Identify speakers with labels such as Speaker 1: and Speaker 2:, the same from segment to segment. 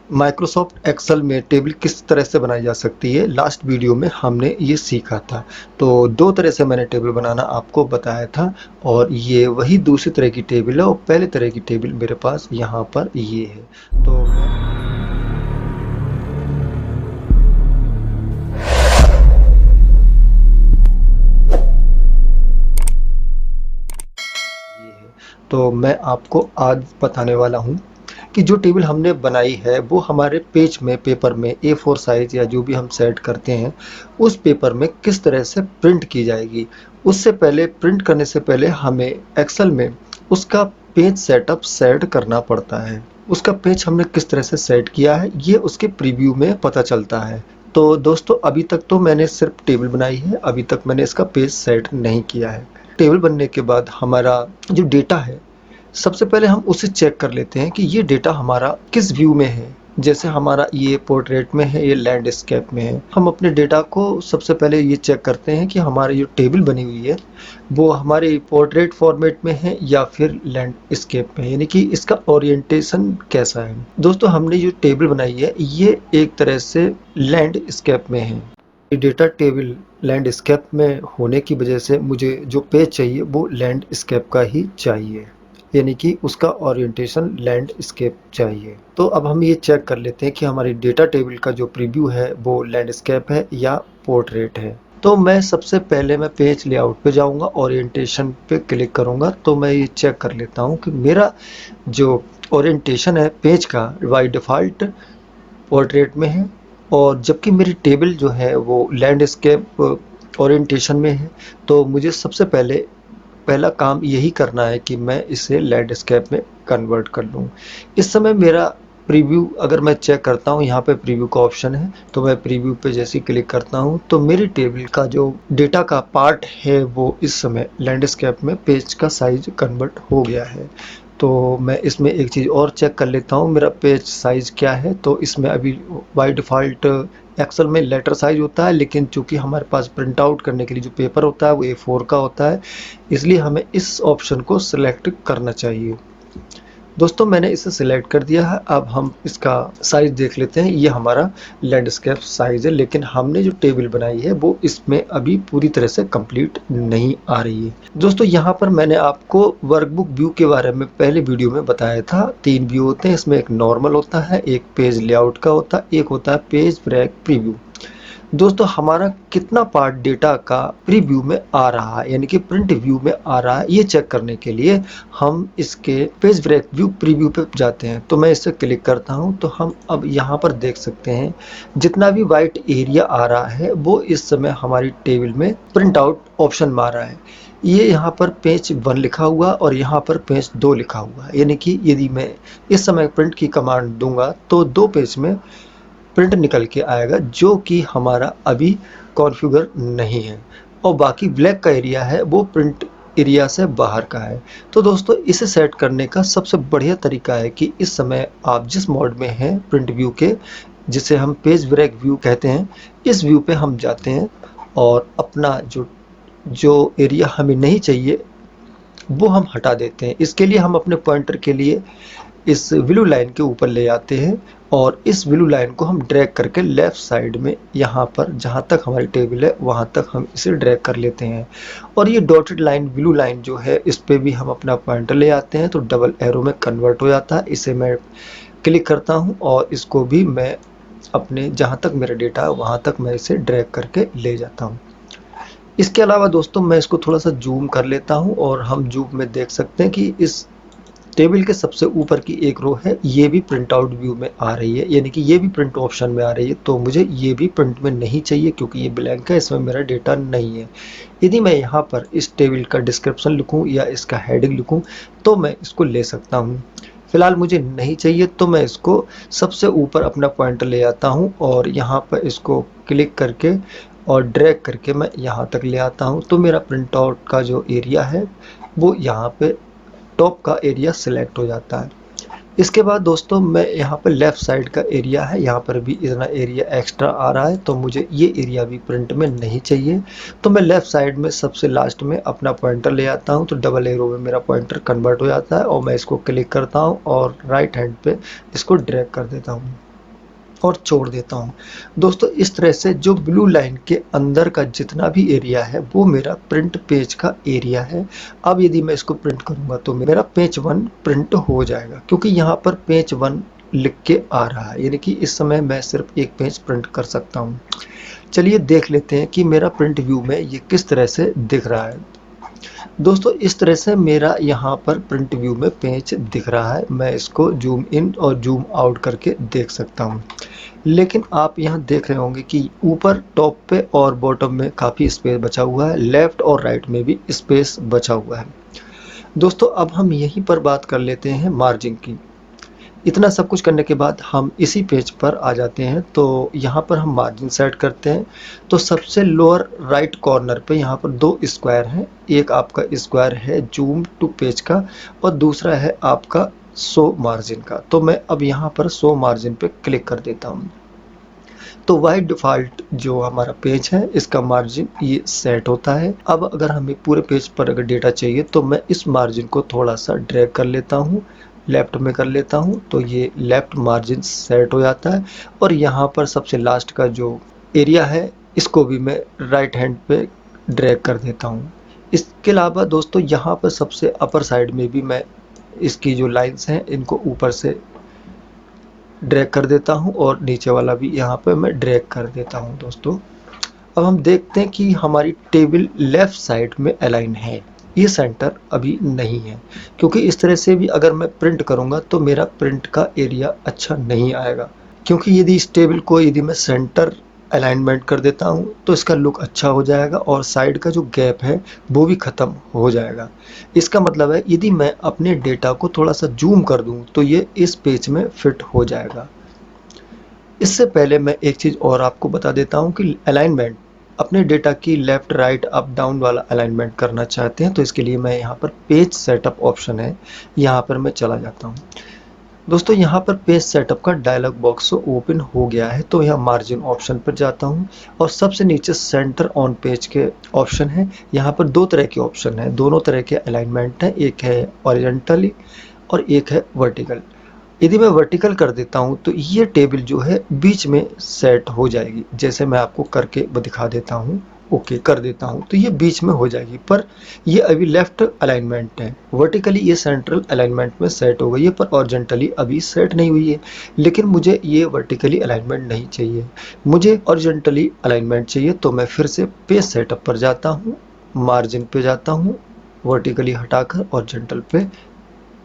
Speaker 1: Microsoft Excel में table किस तरह से बनाई जा सकती है, लास्ट वीडियो में हमने ये सीखा था। तो दो तरह से मैंने टेबल बनाना आपको बताया था और ये वही दूसरी तरह की टेबल है और पहले तरह की टेबल मेरे पास यहाँ पर ये है। तो मैं आपको आज बताने वाला हूँ कि जो टेबल हमने बनाई है वो हमारे पेज में, पेपर में A4 साइज या जो भी हम सेट करते हैं उस पेपर में किस तरह से प्रिंट की जाएगी। उससे पहले, प्रिंट करने से पहले हमें एक्सेल में उसका पेज सेटअप सेट करना पड़ता है। उसका पेज हमने किस तरह से सेट किया है ये उसके प्रीव्यू में पता चलता है। तो दोस्तों, अभी तक तो मैंने सिर्फ टेबल बनाई है, अभी तक मैंने इसका पेज सेट नहीं किया है। टेबल बनने के बाद हमारा जो डेटा है, सबसे पहले हम उसे चेक कर लेते हैं कि ये डेटा हमारा किस व्यू में है। जैसे हमारा ये पोर्ट्रेट में है, ये लैंडस्केप में है। हम अपने डेटा को सबसे पहले ये चेक करते हैं कि हमारी जो टेबल बनी हुई है वो हमारे पोर्ट्रेट फॉर्मेट में है या फिर लैंडस्केप में है, यानी कि इसका ओरिएंटेशन कैसा है। दोस्तों, हमने जो टेबल बनाई है ये एक तरह से लैंडस्केप में है। ये डेटा टेबल लैंडस्केप में होने की वजह से मुझे जो पेज चाहिए वो लैंडस्केप का ही चाहिए, यानी कि उसका ओरिएंटेशन लैंडस्केप चाहिए। तो अब हम ये चेक कर लेते हैं कि हमारी डेटा टेबल का जो प्रीव्यू है वो लैंडस्केप है या पोर्ट्रेट है। तो मैं सबसे पहले मैं पेज लेआउट पे जाऊंगा, ओरिएंटेशन पे क्लिक करूंगा। तो मैं ये चेक कर लेता हूँ कि मेरा जो ओरिएंटेशन है पेज का बाय डिफ़ॉल्ट पोर्ट्रेट में है और जबकि मेरी टेबल जो है वो लैंडस्केप ओरिएंटेशन में है। तो मुझे सबसे पहला काम यही करना है कि मैं इसे लैंडस्केप में कन्वर्ट कर लूँ। इस समय मेरा प्रीव्यू अगर मैं चेक करता हूँ, यहाँ पे प्रीव्यू का ऑप्शन है, तो मैं प्रीव्यू पे जैसे ही क्लिक करता हूँ तो मेरी टेबल का जो डेटा का पार्ट है वो इस समय लैंडस्केप में पेज का साइज कन्वर्ट हो गया है। तो मैं इसमें एक चीज़ और चेक कर लेता हूँ, मेरा पेज साइज़ क्या है। तो इसमें अभी बाय डिफ़ॉल्ट एक्सेल में लेटर साइज़ होता है, लेकिन चूँकि हमारे पास प्रिंट आउट करने के लिए जो पेपर होता है वो A4 का होता है, इसलिए हमें इस ऑप्शन को सिलेक्ट करना चाहिए। दोस्तों, मैंने इसे सिलेक्ट कर दिया है। अब हम इसका साइज देख लेते हैं। ये हमारा लैंडस्केप साइज है, लेकिन हमने जो टेबल बनाई है वो इसमें अभी पूरी तरह से कंप्लीट नहीं आ रही है। दोस्तों, यहाँ पर मैंने आपको वर्कबुक व्यू के बारे में पहले वीडियो में बताया था। 3 व्यू होते हैं इसमें, एक नॉर्मल होता है, एक पेज लेआउट का होता है, एक होता है पेज ब्रेक प्रीव्यू। दोस्तों, हमारा कितना पार्ट डेटा का प्रीव्यू में आ रहा है, यानी कि प्रिंट व्यू में आ रहा है, ये चेक करने के लिए हम इसके पेज ब्रेक व्यू प्रीव्यू पे जाते हैं। तो मैं इसे क्लिक करता हूं तो हम अब यहाँ पर देख सकते हैं जितना भी वाइट एरिया आ रहा है वो इस समय हमारी टेबल में प्रिंट आउट ऑप्शन में आ रहा है। ये यहाँ पर पेज 1 लिखा हुआ और यहाँ पर पेज 2 लिखा हुआ है, यानी कि यदि मैं इस समय प्रिंट की कमांड दूंगा तो 2 पेज में प्रिंट निकल के आएगा, जो कि हमारा अभी कॉन्फ़िगर नहीं है और बाकी ब्लैक का एरिया है वो प्रिंट एरिया से बाहर का है। तो दोस्तों, इसे सेट करने का सबसे बढ़िया तरीका है कि इस समय आप जिस मोड में हैं प्रिंट व्यू के, जिसे हम पेज ब्रेक व्यू कहते हैं, इस व्यू पे हम जाते हैं और अपना जो जो एरिया हमें नहीं चाहिए वो हम हटा देते हैं। इसके लिए हम अपने पॉइंटर के लिए इस ब्लू लाइन के ऊपर ले आते हैं और इस ब्लू लाइन को हम ड्रैग करके लेफ्ट साइड में यहाँ पर जहाँ तक हमारी टेबल है वहाँ तक हम इसे ड्रैग कर लेते हैं। और ये डॉटेड लाइन, ब्लू लाइन जो है, इस पे भी हम अपना पॉइंटर ले आते हैं तो डबल एरो में कन्वर्ट हो जाता है। इसे मैं क्लिक करता हूँ और इसको भी मैं अपने जहाँ तक मेरा डेटा है वहाँ तक मैं इसे ड्रैग करके ले जाता हूँ। इसके अलावा दोस्तों, मैं इसको थोड़ा सा जूम कर लेता हूँ और हम जूम में देख सकते हैं कि इस टेबल के सबसे ऊपर की एक रो है, ये भी प्रिंट आउट व्यू में आ रही है, यानी कि ये भी प्रिंट ऑप्शन में आ रही है। तो मुझे ये भी प्रिंट में नहीं चाहिए क्योंकि ये ब्लैंक है, इसमें मेरा डेटा नहीं है। यदि मैं यहाँ पर इस टेबल का डिस्क्रिप्शन लिखूँ या इसका हेडिंग लिखूँ तो मैं इसको ले सकता हूँ। फिलहाल मुझे नहीं चाहिए तो मैं इसको सबसे ऊपर अपना पॉइंटर ले आता हूँ और यहाँ पर इसको क्लिक करके और ड्रैग करके मैं यहाँ तक ले आता हूँ। तो मेरा प्रिंट आउट का जो एरिया है वो यहाँ पे टॉप का एरिया सिलेक्ट हो जाता है। इसके बाद दोस्तों, मैं यहाँ पर लेफ़्ट साइड का एरिया है, यहाँ पर भी इतना एरिया एक्स्ट्रा आ रहा है तो मुझे ये एरिया भी प्रिंट में नहीं चाहिए। तो मैं लेफ़्ट साइड में सबसे लास्ट में अपना पॉइंटर ले आता हूँ तो डबल एरो में मेरा पॉइंटर कन्वर्ट हो जाता है और मैं इसको क्लिक करता हूँ और राइट हैंड पे इसको ड्रैग कर देता हूँ। और छोड़ देता हूँ। दोस्तों इस तरह से जो ब्लू लाइन के अंदर का जितना भी एरिया है वो मेरा प्रिंट पेज का एरिया है। अब यदि मैं इसको प्रिंट करूँगा तो मेरा पेज 1 प्रिंट हो जाएगा, क्योंकि यहाँ पर पेज 1 लिख के आ रहा है, यानी कि इस समय मैं सिर्फ एक पेज प्रिंट कर सकता हूँ। चलिए देख लेते हैं कि मेरा प्रिंट व्यू में ये किस तरह से दिख रहा है। दोस्तों इस तरह से मेरा यहाँ पर प्रिंट व्यू में पेज दिख रहा है। मैं इसको जूम इन और जूम आउट करके देख सकता हूँ। लेकिन आप यहाँ देख रहे होंगे कि ऊपर टॉप पे और बॉटम में काफ़ी स्पेस बचा हुआ है, लेफ्ट और राइट में भी स्पेस बचा हुआ है। दोस्तों अब हम यहीं पर बात कर लेते हैं मार्जिन की। इतना सब कुछ करने के बाद हम इसी पेज पर आ जाते हैं, तो यहाँ पर हम मार्जिन सेट करते हैं। तो सबसे लोअर राइट कॉर्नर पे यहाँ पर दो स्क्वायर हैं, एक आपका स्क्वायर है जूम टू पेज का और दूसरा है आपका शो मार्जिन का। तो मैं अब यहाँ पर शो मार्जिन पे क्लिक कर देता हूँ। तो बाय डिफ़ॉल्ट जो हमारा पेज है इसका मार्जिन ये सेट होता है। अब अगर हमें पूरे पेज पर अगर डेटा चाहिए तो मैं इस मार्जिन को थोड़ा सा ड्रैग कर लेता हूँ, लेफ्ट में कर लेता हूँ, तो ये लेफ्ट मार्जिन सेट हो जाता है। और यहाँ पर सबसे लास्ट का जो एरिया है इसको भी मैं राइट हैंड पे ड्रैग कर देता हूँ। इसके अलावा दोस्तों यहाँ पर सबसे अपर साइड में भी मैं इसकी जो लाइंस हैं इनको ऊपर से ड्रैग कर देता हूँ और नीचे वाला भी यहाँ पे मैं ड्रैग कर देता हूँ। दोस्तों अब हम देखते हैं कि हमारी टेबल लेफ़्ट साइड में अलाइन है, ये सेंटर अभी नहीं है, क्योंकि इस तरह से भी अगर मैं प्रिंट करूँगा तो मेरा प्रिंट का एरिया अच्छा नहीं आएगा। क्योंकि यदि इस टेबल को यदि मैं सेंटर अलाइनमेंट कर देता हूँ तो इसका लुक अच्छा हो जाएगा और साइड का जो गैप है वो भी ख़त्म हो जाएगा। इसका मतलब है यदि मैं अपने डेटा को थोड़ा सा जूम कर दूँ तो ये इस पेज में फिट हो जाएगा। इससे पहले मैं एक चीज़ और आपको बता देता हूँ कि अलाइनमेंट अपने डेटा की लेफ़्ट राइट अप डाउन वाला अलाइनमेंट करना चाहते हैं तो इसके लिए मैं यहाँ पर पेज सेटअप ऑप्शन है, यहाँ पर मैं चला जाता हूँ। दोस्तों यहाँ पर पेज सेटअप का डायलॉग बॉक्स ओपन हो गया है, तो यहाँ मार्जिन ऑप्शन पर जाता हूँ और सबसे नीचे सेंटर ऑन पेज के ऑप्शन है। यहाँ पर दो तरह के ऑप्शन है, दोनों तरह के अलाइनमेंट हैं, एक है हॉरिजॉन्टली और एक है वर्टिकल। यदि मैं वर्टिकल कर देता हूँ तो ये टेबल जो है बीच में सेट हो जाएगी, जैसे मैं आपको करके दिखा देता हूँ। ओके कर देता हूँ तो ये बीच में हो जाएगी, पर ये अभी लेफ्ट अलाइनमेंट है। वर्टिकली ये सेंट्रल अलाइनमेंट में सेट हो गई है, पर हॉरिजॉन्टली अभी सेट नहीं हुई है। लेकिन मुझे ये वर्टिकली अलाइनमेंट नहीं चाहिए, मुझे हॉरिजॉन्टली अलाइनमेंट चाहिए। तो मैं फिर से पेज सेटअप पर जाता हूँ, मार्जिन पे जाता हूँ, वर्टिकली हटाकर हॉरिजॉन्टल पे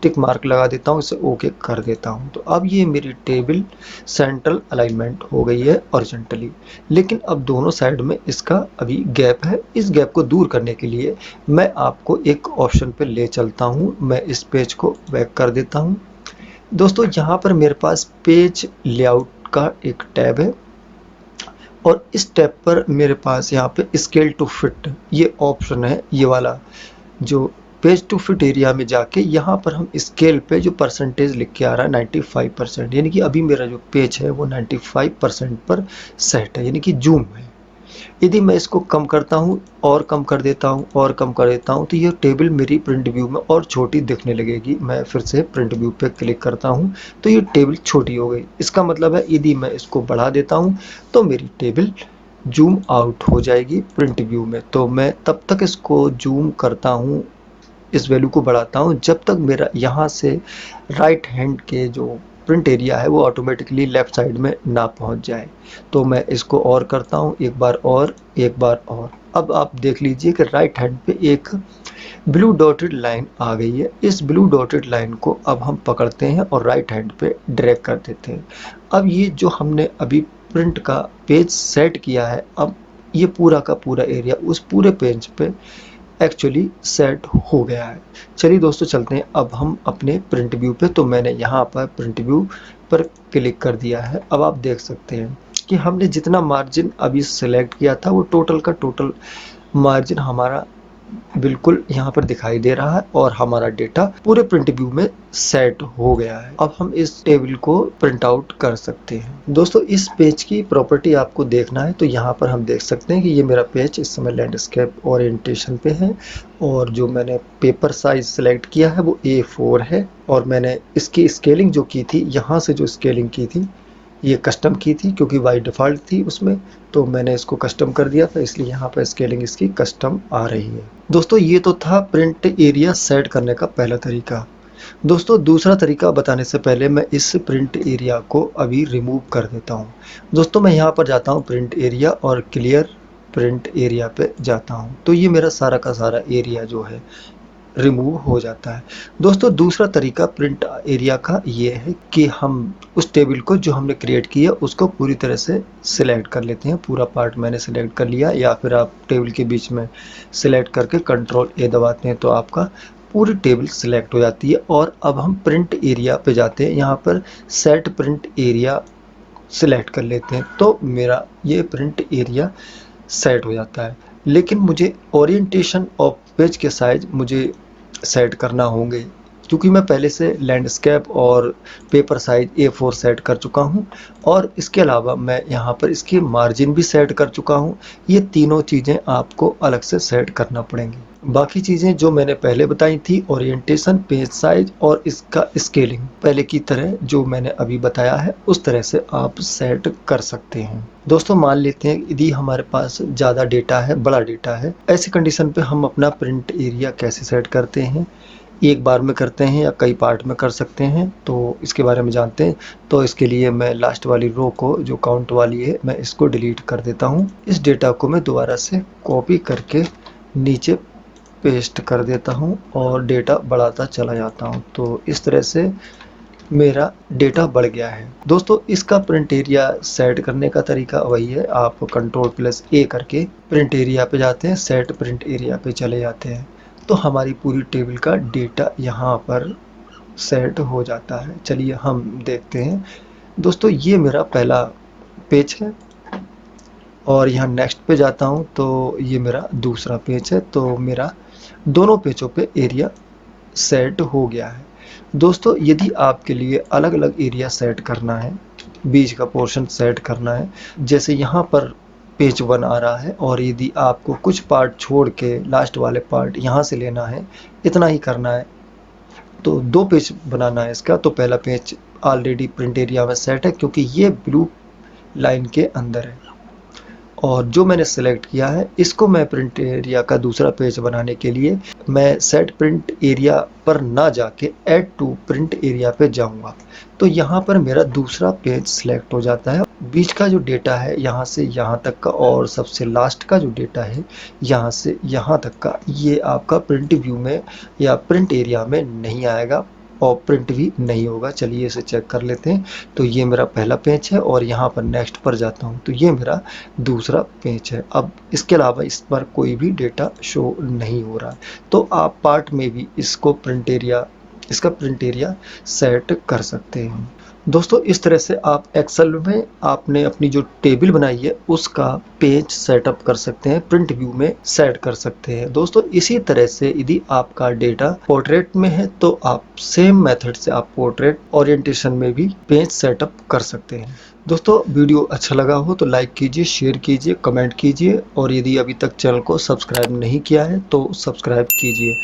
Speaker 1: टिक मार्क लगा देता हूँ, इसे ओके कर देता हूँ। तो अब ये मेरी टेबल सेंट्रल अलाइनमेंट हो गई है हॉरिजॉन्टली। लेकिन अब दोनों साइड में इसका अभी गैप है। इस गैप को दूर करने के लिए मैं आपको एक ऑप्शन पे ले चलता हूँ। मैं इस पेज को बैक कर देता हूँ। दोस्तों यहाँ पर मेरे पास पेज लेआउट का एक टैब है और इस टैब पर मेरे पास यहाँ पे स्केल टू फिट ये ऑप्शन है। ये वाला जो पेज टू फिट एरिया में जाके यहाँ पर हम स्केल पे जो परसेंटेज लिख के आ रहा है 95%, यानी कि अभी मेरा जो पेज है वो 95% पर सेट है, यानी कि जूम है। यदि मैं इसको कम करता हूँ और कम कर देता हूँ और कम कर देता हूँ तो ये टेबल मेरी प्रिंट व्यू में और छोटी दिखने लगेगी। मैं फिर से प्रिंट व्यू पे क्लिक करता हूँ तो ये टेबल छोटी हो गई। इसका मतलब है यदि मैं इसको बढ़ा देता हूँ तो मेरी टेबल जूम आउट हो जाएगी प्रिंट व्यू में। तो मैं तब तक इसको जूम करता हूँ, इस वैल्यू को बढ़ाता हूँ जब तक मेरा यहाँ से राइट हैंड के जो प्रिंट एरिया है वो ऑटोमेटिकली लेफ़्ट साइड में ना पहुँच जाए। तो मैं इसको और करता हूँ, एक बार और, एक बार और। अब आप देख लीजिए कि राइट हैंड पे एक ब्लू डॉटेड लाइन आ गई है। इस ब्लू डॉटेड लाइन को अब हम पकड़ते हैं और राइट हैंड पे ड्रैग कर देते हैं। अब ये जो हमने अभी प्रिंट का पेज सेट किया है, अब ये पूरा का पूरा एरिया उस पूरे पेज पे एक्चुअली सेट हो गया है। चलिए दोस्तों चलते हैं अब हम अपने प्रिंट व्यू पे। तो मैंने यहाँ पर प्रिंट व्यू पर क्लिक कर दिया है। अब आप देख सकते हैं कि हमने जितना मार्जिन अभी सेलेक्ट किया था वो टोटल का टोटल मार्जिन हमारा बिल्कुल यहाँ पर दिखाई दे रहा है और हमारा डेटा पूरे प्रिंट व्यू में सेट हो गया है। अब हम इस टेबल को प्रिंट आउट कर सकते हैं। दोस्तों इस पेज की प्रॉपर्टी आपको देखना है तो यहाँ पर हम देख सकते हैं कि ये मेरा पेज इस समय लैंडस्केप ओरिएंटेशन पे है और जो मैंने पेपर साइज सेलेक्ट किया है वो A4 है और मैंने इसकी स्केलिंग जो की थी, यहाँ से जो स्केलिंग की थी ये कस्टम की थी क्योंकि बाई डिफ़ॉल्ट थी उसमें, तो मैंने इसको कस्टम कर दिया था, इसलिए यहाँ पर स्केलिंग इसकी कस्टम आ रही है। दोस्तों ये तो था प्रिंट एरिया सेट करने का पहला तरीका। दोस्तों दूसरा तरीका बताने से पहले मैं इस प्रिंट एरिया को अभी रिमूव कर देता हूँ। दोस्तों मैं यहाँ पर जाता हूँ प्रिंट एरिया और क्लियर प्रिंट एरिया पे जाता हूँ, तो ये मेरा सारा का सारा एरिया जो है रिमूव हो जाता है। दोस्तों दूसरा तरीका प्रिंट एरिया का ये है कि हम उस टेबल को जो हमने क्रिएट किया उसको पूरी तरह से सिलेक्ट कर लेते हैं। पूरा पार्ट मैंने सिलेक्ट कर लिया, या फिर आप टेबल के बीच में सिलेक्ट करके कंट्रोल ए दबाते हैं तो आपका पूरी टेबल सिलेक्ट हो जाती है। और अब हम प्रिंट एरिया पे जाते हैं, यहाँ पर सेट प्रिंट एरिया सिलेक्ट कर लेते हैं, तो मेरा ये प्रिंट एरिया सेट हो जाता है। लेकिन मुझे ओरिएंटेशन ऑफ पेज के साइज मुझे सेट करना होंगे, क्योंकि मैं पहले से लैंडस्केप और पेपर साइज A4 सेट कर चुका हूं, और इसके अलावा मैं यहां पर इसकी मार्जिन भी सेट कर चुका हूं। ये तीनों चीज़ें आपको अलग से सेट करना पड़ेंगी। बाकी चीज़ें जो मैंने पहले बताई थी, ओरिएंटेशन, पेज साइज और इसका स्केलिंग, पहले की तरह जो मैंने अभी बताया है उस तरह से आप सेट कर सकते हैं। दोस्तों मान लेते हैं यदि हमारे पास ज़्यादा डेटा है, बड़ा डेटा है, ऐसी कंडीशन पे हम अपना प्रिंट एरिया कैसे सेट करते हैं, एक बार में करते हैं या कई पार्ट में कर सकते हैं, तो इसके बारे में जानते हैं। तो इसके लिए मैं लास्ट वाली रो को जो काउंट वाली है, मैं इसको डिलीट कर देता हूँ। इस डेटा को मैं दोबारा से कॉपी करके नीचे पेस्ट कर देता हूँ और डेटा बढ़ाता चला जाता हूँ, तो इस तरह से मेरा डेटा बढ़ गया है। दोस्तों इसका प्रिंट एरिया सेट करने का तरीका वही है, आप Ctrl+A करके प्रिंट एरिया पे जाते हैं, सेट प्रिंट एरिया पे चले जाते हैं, तो हमारी पूरी टेबल का डेटा यहाँ पर सेट हो जाता है। चलिए हम देखते हैं। दोस्तों ये मेरा पहला पेज है, और यहाँ नेक्स्ट पे जाता हूँ तो ये मेरा दूसरा पेज है, तो मेरा दोनों पेजों पे एरिया सेट हो गया है। दोस्तों यदि आपके लिए अलग अलग एरिया सेट करना है, बीच का पोर्शन सेट करना है, जैसे यहाँ पर पेज 1 आ रहा है, और यदि आपको कुछ पार्ट छोड़ के लास्ट वाले पार्ट यहाँ से लेना है, इतना ही करना है, तो 2 पेज बनाना है इसका, तो पहला पेज ऑलरेडी प्रिंट एरिया में सेट है क्योंकि ये ब्लू लाइन के अंदर है। और जो मैंने सेलेक्ट किया है इसको मैं प्रिंट एरिया का दूसरा पेज बनाने के लिए मैं सेट प्रिंट एरिया पर ना जाके ऐड टू प्रिंट एरिया पे जाऊंगा, तो यहाँ पर मेरा दूसरा पेज सिलेक्ट हो जाता है। बीच का जो डेटा है यहाँ से यहाँ तक का, और सबसे लास्ट का जो डेटा है यहाँ से यहाँ तक का, ये आपका प्रिंट व्यू में या प्रिंट एरिया में नहीं आएगा और प्रिंट भी नहीं होगा। चलिए इसे चेक कर लेते हैं। तो ये मेरा पहला पेज है, और यहाँ पर नेक्स्ट पर जाता हूँ तो ये मेरा दूसरा पेज है। अब इसके अलावा इस पर कोई भी डेटा शो नहीं हो रहा है, तो आप पार्ट में भी इसका प्रिंट एरिया सेट कर सकते हैं। दोस्तों इस तरह से आप एक्सेल में आपने अपनी जो टेबल बनाई है उसका पेज सेटअप कर सकते हैं, प्रिंट व्यू में सेट कर सकते हैं। दोस्तों इसी तरह से यदि आपका डेटा पोर्ट्रेट में है तो आप सेम मेथड से आप पोर्ट्रेट ओरिएंटेशन में भी पेज सेटअप कर सकते हैं। दोस्तों वीडियो अच्छा लगा हो तो लाइक कीजिए, शेयर कीजिए, कमेंट कीजिए, और यदि अभी तक चैनल को सब्सक्राइब नहीं किया है तो सब्सक्राइब कीजिए।